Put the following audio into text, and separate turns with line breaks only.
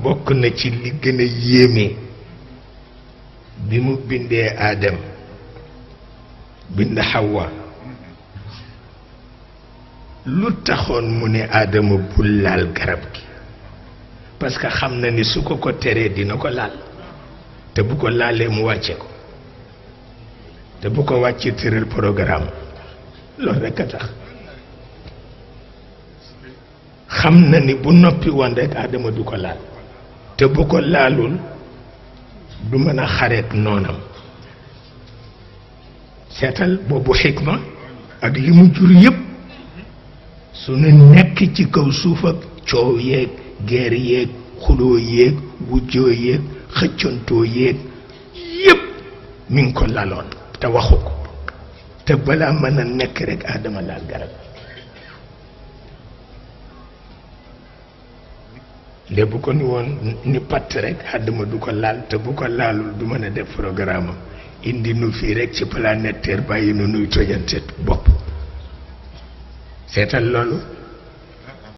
bokk na ci li gën a yéeme bi mu bindee Aadam bind Hawa lu taxoon mu ne Aadama bul laal garab gi parce que xam na ni su ko teree dina ko laal te bu ko laalee mu wàcce ko te bu ko wàccee tëral programme loolu rekk a tax xam na ni bu noppi woon rekk Aadama du ko laal te bu ko laalul du mën a xareet noonam seetal boobu xikma ak li mu jur yépp su nu nekk ci kaw suuf ak coow yeeg geer yeeg xuloo yeeg wujjoo yeeg xëccantoo yeeg yépp mi ngi ko laloon te waxu ko te balaa mën a nekk rekk Aadama laal garab léegi bu ko ni woon ni patt rekk Aadama du ko laal te bu ko laalul du mën a def programme am indi nu fii rekk ci planète Terre bàyyi nu nuy tojante bopp seetal loolu